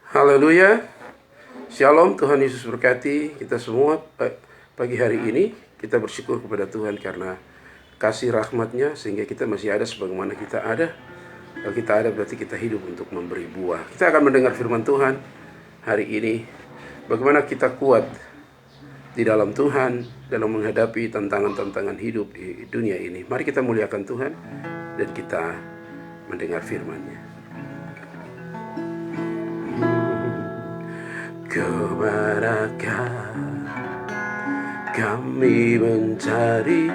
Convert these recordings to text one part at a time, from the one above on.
Haleluya. Shalom, Tuhan Yesus berkati kita semua. Pagi hari ini kita bersyukur kepada Tuhan karena kasih rahmat-Nya sehingga kita masih ada sebagaimana kita ada. Kalau kita ada berarti kita hidup untuk memberi buah. Kita akan mendengar firman Tuhan hari ini. Bagaimana kita kuat di dalam Tuhan dalam menghadapi tantangan-tantangan hidup di dunia ini. Mari kita muliakan Tuhan dan kita mendengar firman-Nya. Kemanakah kami mencari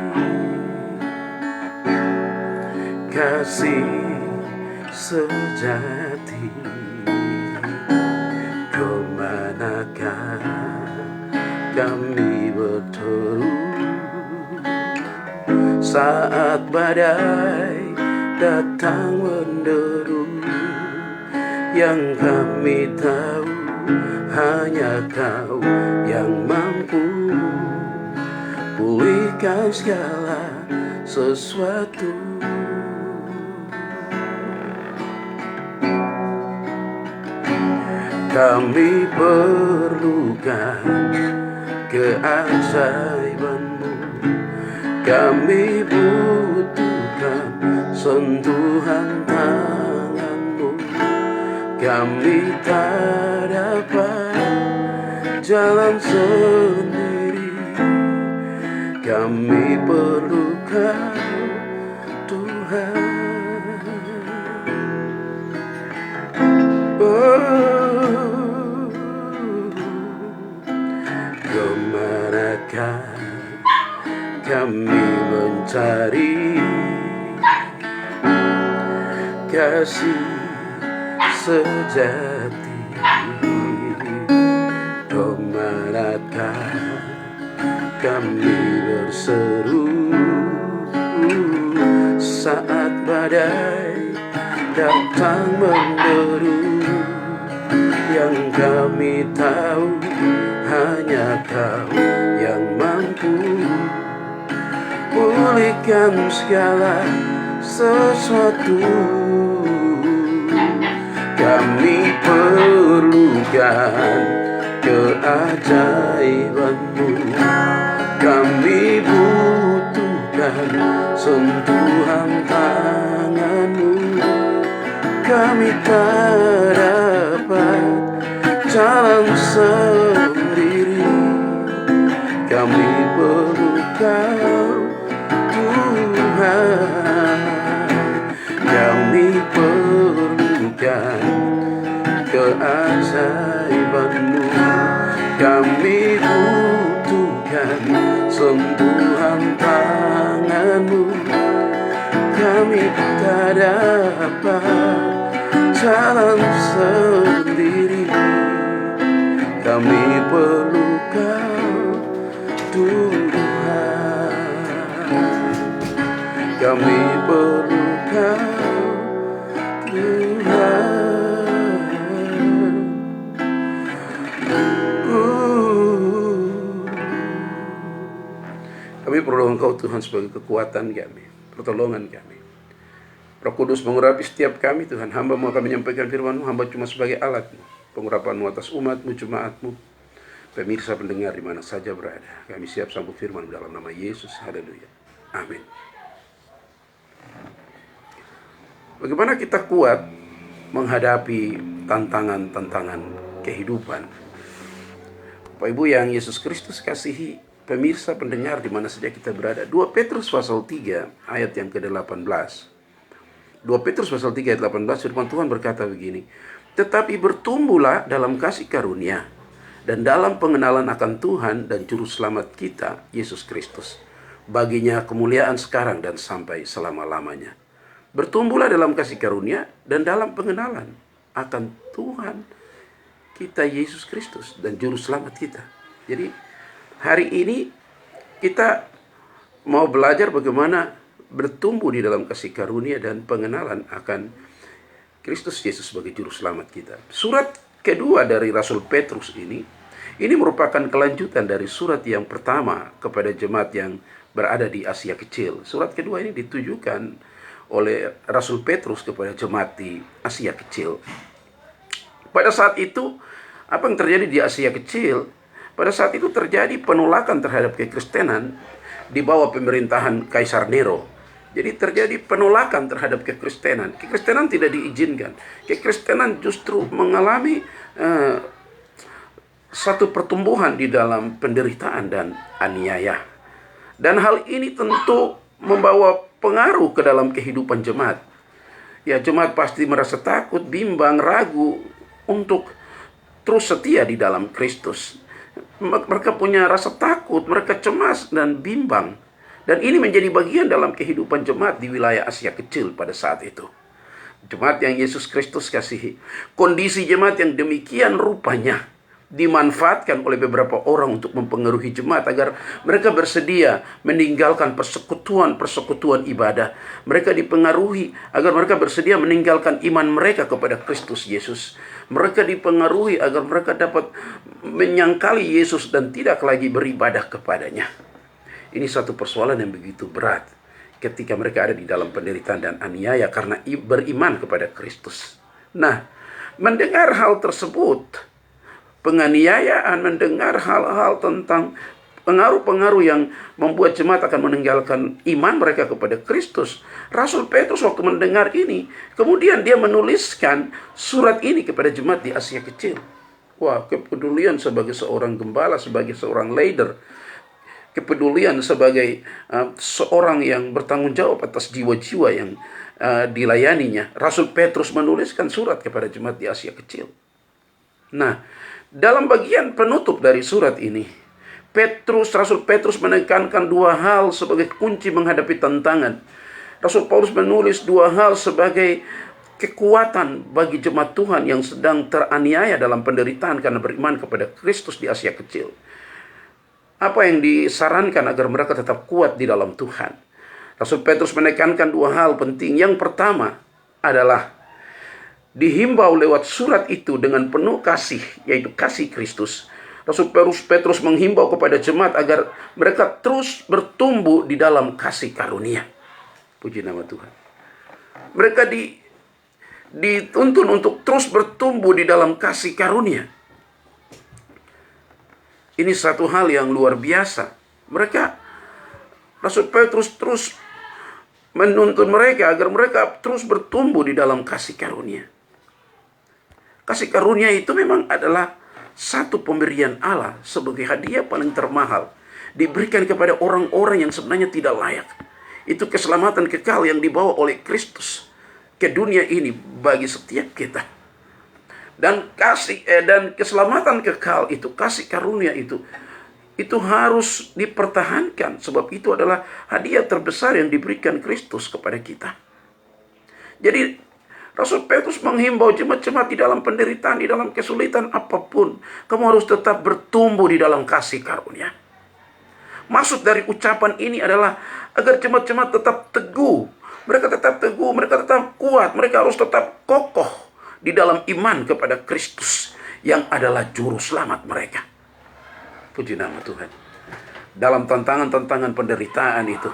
kasih sejati? Kemanakah kami berteduh saat badai datang menderu? Yang kami tahu hanya Kau yang mampu pulihkan segala sesuatu. Kami perlukan keajaiban-Mu, kami butuhkan sentuhan tangan-Mu. Kami tak dapat jalan sendiri, kami perlu Kau, Tuhan. Oh, kemanakah kami mencari kasih sejati? Kemanakah kami berseru saat badai datang menderu? Yang kami tahu hanya Kau yang mampu pulihkan segala sesuatu. Kami perlukan keajaiban-Mu, kami butuhkan sentuhan tangan-Mu. Kami tak dapat jalan sendiri, kami perlu Kau, Tuhan. Kami perlukan keajaiban-Mu, kami butuhkan sentuhan tangan-Mu. Kami tak dapat jalan sendiri, kami perlu Kau, Tuhan. Kami perlu Kau, Tuhan. Kami perlu Engkau Tuhan sebagai kekuatan kami, pertolongan kami. Roh Kudus mengurapi setiap kami Tuhan. Hamba-Mu akan menyampaikan firman-Mu, hamba cuma sebagai alat-Mu. Pengurapan-Mu atas umat-Mu, jemaat-Mu, pemirsa pendengar di mana saja berada. Kami siap sambut firman dalam nama Yesus. Haleluya. Amin. Bagaimana kita kuat menghadapi tantangan-tantangan kehidupan? Bapak Ibu yang Yesus Kristus kasihi, pemirsa pendengar di mana saja kita berada. 2 Petrus pasal 3 ayat yang ke-18. 2 Petrus pasal 3 ayat 18, firman Tuhan berkata begini, tetapi bertumbuhlah dalam kasih karunia dan dalam pengenalan akan Tuhan dan Juru Selamat kita, Yesus Kristus. Baginya kemuliaan sekarang dan sampai selama-lamanya. Bertumbuhlah dalam kasih karunia dan dalam pengenalan akan Tuhan kita, Yesus Kristus, dan Juru Selamat kita. Jadi hari ini kita mau belajar bagaimana bertumbuh di dalam kasih karunia dan pengenalan akan Kristus Yesus sebagai Juru Selamat kita. Surat kedua dari Rasul Petrus ini merupakan kelanjutan dari surat yang pertama kepada jemaat yang berada di Asia Kecil. Surat kedua ini ditujukan oleh Rasul Petrus kepada jemaat di Asia Kecil. Pada saat itu, apa yang terjadi di Asia Kecil? Pada saat itu terjadi penolakan terhadap kekristenan di bawah pemerintahan Kaisar Nero. Jadi terjadi penolakan terhadap kekristenan. Kekristenan tidak diizinkan. Kekristenan justru mengalami satu pertumbuhan di dalam penderitaan dan aniaya. Dan hal ini tentu membawa pengaruh ke dalam kehidupan jemaat. Ya, jemaat pasti merasa takut, bimbang, ragu untuk terus setia di dalam Kristus. Mereka punya rasa takut, mereka cemas dan bimbang. Dan ini menjadi bagian dalam kehidupan jemaat di wilayah Asia Kecil pada saat itu. Jemaat yang Yesus Kristus kasihi. Kondisi jemaat yang demikian rupanya dimanfaatkan oleh beberapa orang untuk mempengaruhi jemaat agar mereka bersedia meninggalkan persekutuan ibadah. Mereka dipengaruhi agar mereka bersedia meninggalkan iman mereka kepada Kristus Yesus. Mereka dipengaruhi agar mereka dapat menyangkali Yesus dan tidak lagi beribadah kepadanya. Ini satu persoalan yang begitu berat ketika mereka ada di dalam penderitaan dan aniaya karena beriman kepada Kristus. Nah, mendengar hal tersebut, penganiayaan, mendengar hal-hal tentang pengaruh-pengaruh yang membuat jemaat akan meninggalkan iman mereka kepada Kristus, Rasul Petrus waktu mendengar ini, kemudian dia menuliskan surat ini kepada jemaat di Asia Kecil. Wah, kepedulian sebagai seorang gembala, sebagai seorang leader, kepedulian sebagai seorang yang bertanggung jawab atas jiwa-jiwa yang dilayaninya. Rasul Petrus menuliskan surat kepada jemaat di Asia Kecil. Nah, dalam bagian penutup dari surat ini, Rasul Petrus menekankan dua hal sebagai kunci menghadapi tantangan. Rasul Paulus menulis dua hal sebagai kekuatan bagi jemaat Tuhan yang sedang teraniaya dalam penderitaan karena beriman kepada Kristus di Asia Kecil. Apa yang disarankan agar mereka tetap kuat di dalam Tuhan? Rasul Petrus menekankan dua hal penting. Yang pertama adalah dihimbau lewat surat itu dengan penuh kasih, yaitu kasih Kristus. Rasul Petrus menghimbau kepada jemaat agar mereka terus bertumbuh di dalam kasih karunia. Puji nama Tuhan. Mereka dituntun untuk terus bertumbuh di dalam kasih karunia. Ini satu hal yang luar biasa. Rasul Petrus terus menuntun mereka agar mereka terus bertumbuh di dalam kasih karunia. Kasih karunia itu memang adalah satu pemberian Allah sebagai hadiah paling termahal. Diberikan kepada orang-orang yang sebenarnya tidak layak. Itu keselamatan kekal yang dibawa oleh Kristus ke dunia ini bagi setiap kita. Dan keselamatan kekal itu, kasih karunia itu harus dipertahankan, sebab itu adalah hadiah terbesar yang diberikan Kristus kepada kita. Jadi Rasul Petrus menghimbau jemaat-jemaat di dalam penderitaan, di dalam kesulitan apapun, kamu harus tetap bertumbuh di dalam kasih karunia. Maksud dari ucapan ini adalah agar jemaat-jemaat tetap teguh, mereka tetap teguh, mereka tetap kuat, mereka harus tetap kokoh di dalam iman kepada Kristus yang adalah juru selamat mereka. Puji nama Tuhan. Dalam tantangan-tantangan penderitaan itu,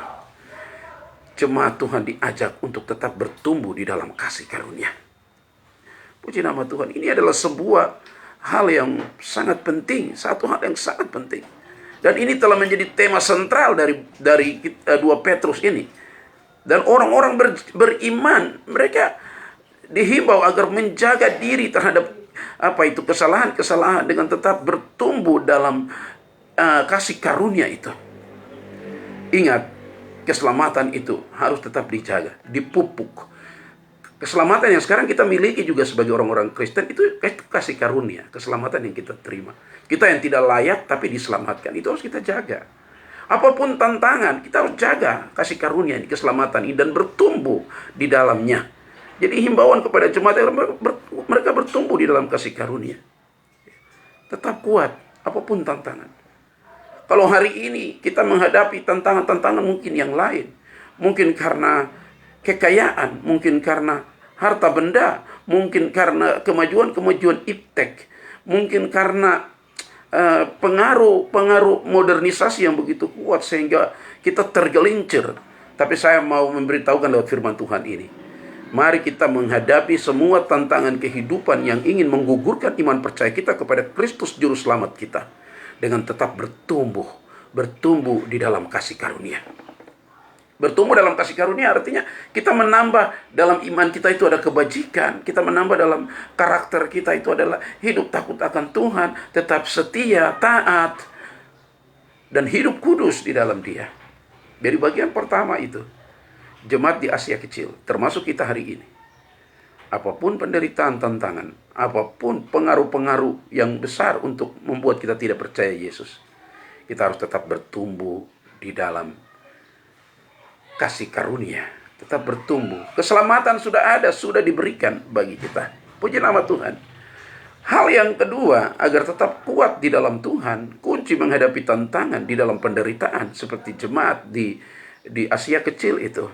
jemaat Tuhan diajak untuk tetap bertumbuh di dalam kasih karunia. Puji nama Tuhan. Ini adalah sebuah hal yang sangat penting, satu hal yang sangat penting. Dan ini telah menjadi tema sentral dari 2 Petrus ini. Dan orang-orang beriman, mereka dihimbau agar menjaga diri terhadap kesalahan-kesalahan dengan tetap bertumbuh dalam kasih karunia itu. Ingat, keselamatan itu harus tetap dijaga, dipupuk. Keselamatan yang sekarang kita miliki juga sebagai orang-orang Kristen itu kasih karunia, keselamatan yang kita terima. Kita yang tidak layak tapi diselamatkan, itu harus kita jaga. Apapun tantangan, kita harus jaga kasih karunia ini, keselamatan ini, dan bertumbuh di dalamnya. Jadi himbauan kepada jemaat mereka bertumbuh di dalam kasih karunia. Tetap kuat apapun tantangan. Kalau hari ini kita menghadapi tantangan-tantangan mungkin yang lain. Mungkin karena kekayaan, mungkin karena harta benda, mungkin karena kemajuan-kemajuan iptek, mungkin karena pengaruh modernisasi yang begitu kuat sehingga kita tergelincir. Tapi saya mau memberitahukan lewat firman Tuhan ini, Mari kita menghadapi semua tantangan kehidupan yang ingin menggugurkan iman percaya kita kepada Kristus Juru Selamat kita, dengan tetap bertumbuh di dalam kasih karunia. Bertumbuh dalam kasih karunia artinya kita menambah dalam iman kita itu ada kebajikan. Kita menambah dalam karakter kita itu adalah hidup takut akan Tuhan, tetap setia, taat, dan hidup kudus di dalam Dia. Dari bagian pertama itu, jemaat di Asia Kecil, termasuk kita hari ini, apapun penderitaan, tantangan, apapun pengaruh-pengaruh yang besar untuk membuat kita tidak percaya Yesus, kita harus tetap bertumbuh di dalam kasih karunia. Tetap bertumbuh. Keselamatan sudah ada, sudah diberikan bagi kita. Puji nama Tuhan. Hal yang kedua, agar tetap kuat di dalam Tuhan, kunci menghadapi tantangan di dalam penderitaan, seperti jemaat di Asia Kecil itu.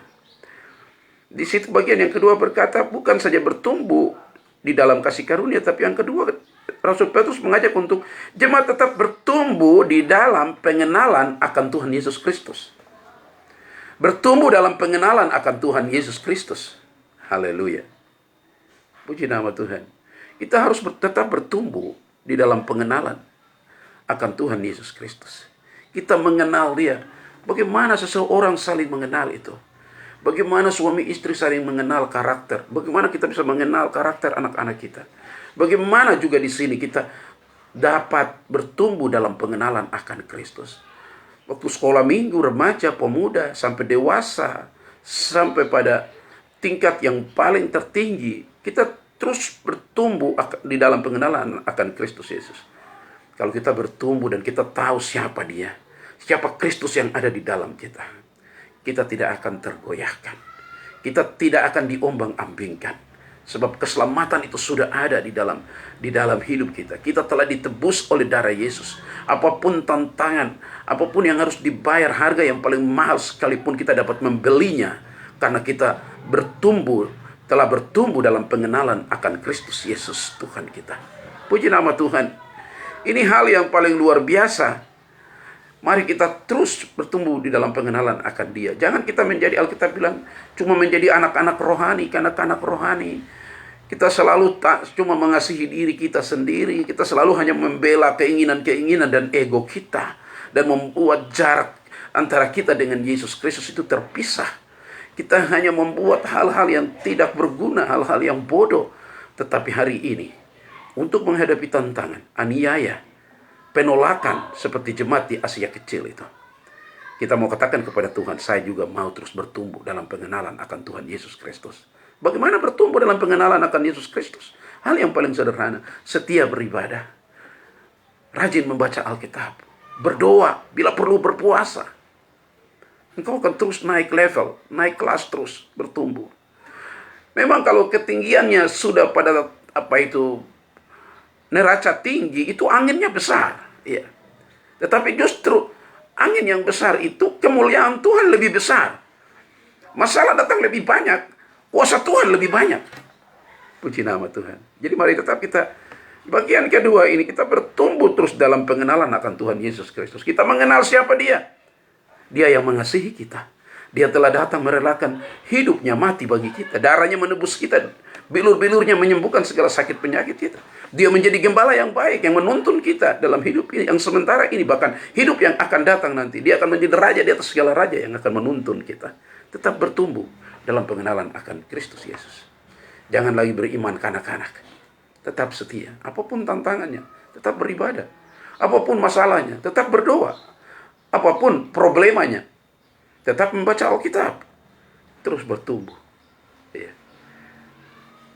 Di situ bagian yang kedua berkata, bukan saja bertumbuh di dalam kasih karunia, tapi yang kedua, Rasul Petrus mengajak untuk jemaat tetap bertumbuh di dalam pengenalan akan Tuhan Yesus Kristus. Bertumbuh dalam pengenalan akan Tuhan Yesus Kristus. Haleluya. Puji nama Tuhan. Kita harus tetap bertumbuh di dalam pengenalan akan Tuhan Yesus Kristus. Kita mengenal Dia. Bagaimana seseorang saling mengenal itu? Bagaimana suami istri saling mengenal karakter? Bagaimana kita bisa mengenal karakter anak-anak kita? Bagaimana juga di sini kita dapat bertumbuh dalam pengenalan akan Kristus? Waktu sekolah minggu, remaja, pemuda, sampai dewasa, sampai pada tingkat yang paling tertinggi, kita terus bertumbuh di dalam pengenalan akan Kristus Yesus. Kalau kita bertumbuh dan kita tahu siapa Dia, siapa Kristus yang ada di dalam kita, kita tidak akan tergoyahkan. Kita tidak akan diombang-ambingkan. Sebab keselamatan itu sudah ada di dalam hidup kita. Kita telah ditebus oleh darah Yesus. Apapun tantangan, apapun yang harus dibayar, harga yang paling mahal sekalipun kita dapat membelinya. Karena kita telah bertumbuh dalam pengenalan akan Kristus Yesus Tuhan kita. Puji nama Tuhan. Ini hal yang paling luar biasa. Mari kita terus bertumbuh di dalam pengenalan akan Dia. Jangan kita menjadi, Alkitab bilang, cuma menjadi anak-anak rohani. Anak-anak rohani, kita selalu cuma mengasihi diri kita sendiri. Kita selalu hanya membela keinginan-keinginan dan ego kita. Dan membuat jarak antara kita dengan Yesus Kristus itu terpisah. Kita hanya membuat hal-hal yang tidak berguna, hal-hal yang bodoh. Tetapi hari ini, untuk menghadapi tantangan, aniaya, penolakan seperti jemaat di Asia Kecil itu, kita mau katakan kepada Tuhan, saya juga mau terus bertumbuh dalam pengenalan akan Tuhan Yesus Kristus. Bagaimana bertumbuh dalam pengenalan akan Yesus Kristus? Hal yang paling sederhana, setia beribadah, rajin membaca Alkitab, berdoa, bila perlu berpuasa. Engkau akan terus naik level, naik kelas terus, bertumbuh. Memang kalau ketinggiannya sudah pada neraca tinggi, itu anginnya besar. Ya. Tetapi justru angin yang besar itu kemuliaan Tuhan lebih besar. Masalah datang lebih banyak, kuasa Tuhan lebih banyak. Puji nama Tuhan. Jadi mari tetap kita, bagian kedua ini, kita bertumbuh terus dalam pengenalan akan Tuhan Yesus Kristus. Kita mengenal siapa Dia. Dia yang mengasihi kita. Dia telah datang merelakan hidupnya mati bagi kita. Darahnya menebus kita. Bilur-bilurnya menyembuhkan segala sakit penyakit kita. Dia menjadi gembala yang baik, yang menuntun kita dalam hidup ini, yang sementara ini, bahkan hidup yang akan datang nanti. Dia akan menjadi raja di atas segala raja yang akan menuntun kita. Tetap bertumbuh dalam pengenalan akan Kristus Yesus. Jangan lagi beriman kanak-kanak. Tetap setia. Apapun tantangannya, tetap beribadah. Apapun masalahnya, tetap berdoa. Apapun problemanya, tetap membaca Alkitab. Terus bertumbuh. Ya.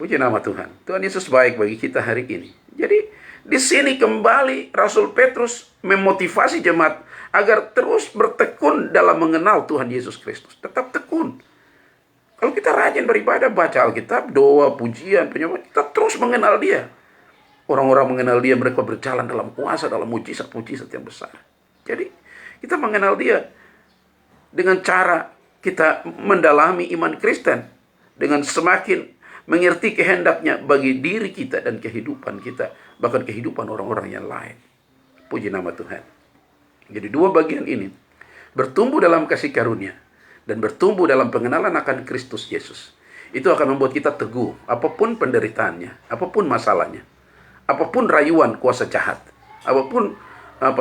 Puji nama Tuhan. Tuhan Yesus baik bagi kita hari ini. Jadi di sini kembali Rasul Petrus memotivasi jemaat agar terus bertekun dalam mengenal Tuhan Yesus Kristus. Tetap tekun. Kalau kita rajin beribadah, baca Alkitab, doa, pujian, penyembahan, kita terus mengenal Dia. Orang-orang mengenal Dia, mereka berjalan dalam kuasa, dalam mujizat-mujizat yang besar. Jadi kita mengenal Dia dengan cara kita mendalami iman Kristen, dengan semakin mengerti kehendaknya bagi diri kita dan kehidupan kita, bahkan kehidupan orang-orang yang lain. Puji nama Tuhan. Jadi dua bagian ini, bertumbuh dalam kasih karunia dan bertumbuh dalam pengenalan akan Kristus Yesus. Itu akan membuat kita teguh, apapun penderitaannya, apapun masalahnya, apapun rayuan kuasa jahat, apapun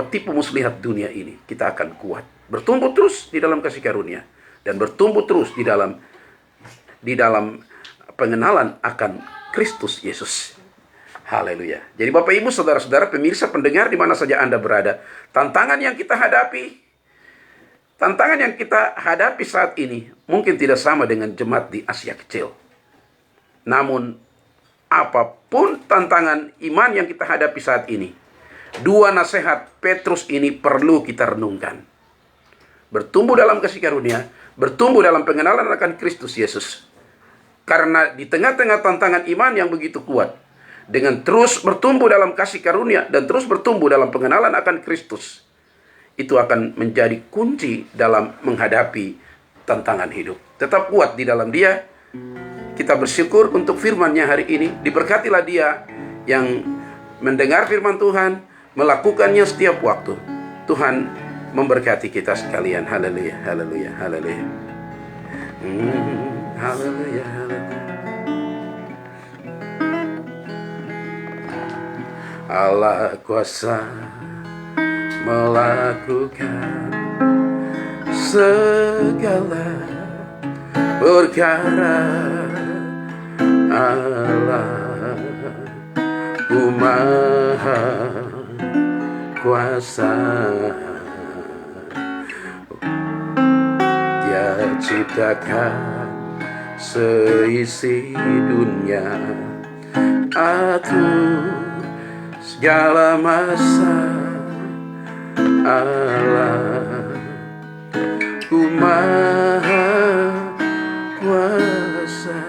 tipu muslihat dunia ini, kita akan kuat. Bertumbuh terus di dalam kasih karunia, dan bertumbuh terus di dalam pengenalan akan Kristus Yesus. Haleluya. Jadi Bapak Ibu, saudara-saudara, pemirsa, pendengar di mana saja Anda berada, tantangan yang kita hadapi saat ini mungkin tidak sama dengan jemaat di Asia Kecil. Namun, apapun tantangan iman yang kita hadapi saat ini, dua nasihat Petrus ini perlu kita renungkan. Bertumbuh dalam kasih karunia, bertumbuh dalam pengenalan akan Kristus Yesus. Karena di tengah-tengah tantangan iman yang begitu kuat, dengan terus bertumbuh dalam kasih karunia dan terus bertumbuh dalam pengenalan akan Kristus, itu akan menjadi kunci dalam menghadapi tantangan hidup. Tetap kuat di dalam Dia. Kita bersyukur untuk firman-Nya hari ini. Diberkatilah dia yang mendengar firman Tuhan, melakukannya setiap waktu. Tuhan memberkati kita sekalian. Haleluya, haleluya, haleluya. Haleluya, haleluya. Allah kuasa melakukan segala perkara. Allah Maha Kuasa, Dia ciptakan seisi dunia, atur segala masa. Allah Maha Kuasa.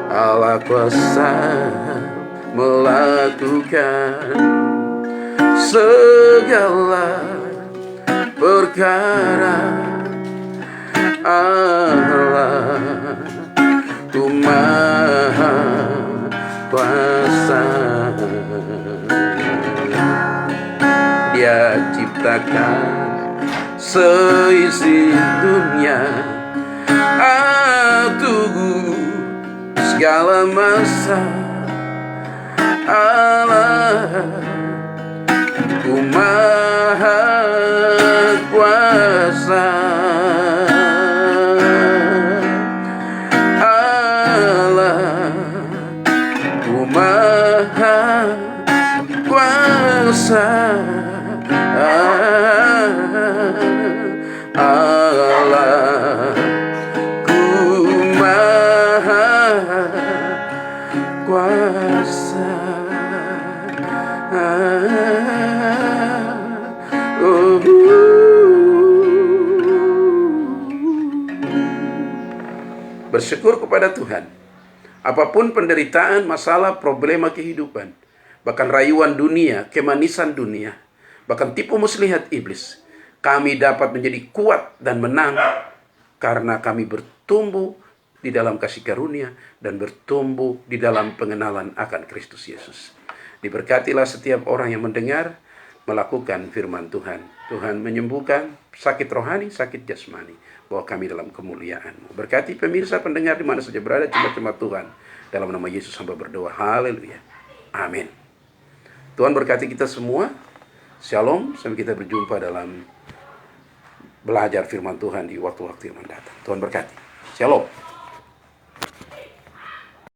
Allah kuasa melakukan segala perkara. Allah Maha Kuasa, Dia ciptakan seisi dunia, atur segala masa. Allah Maha Kuasa. Allah Maha Kuasa. Allah Maha Kuasa. Bersyukur kepada Tuhan. Apapun penderitaan, masalah, problema kehidupan, bahkan rayuan dunia, kemanisan dunia, bahkan tipu muslihat iblis, kami dapat menjadi kuat dan menang karena kami bertumbuh di dalam kasih karunia dan bertumbuh di dalam pengenalan akan Kristus Yesus. Diberkatilah setiap orang yang mendengar, melakukan firman Tuhan. Tuhan menyembuhkan sakit rohani, sakit jasmani. Bawa kami dalam kemuliaan-Mu. Berkati pemirsa pendengar di mana saja berada, jemaat-jemaat Tuhan. Dalam nama Yesus hamba berdoa. Haleluya. Amin. Tuhan berkati kita semua. Shalom. Sampai kita berjumpa dalam belajar firman Tuhan di waktu-waktu yang mendatang. Tuhan berkati. Shalom.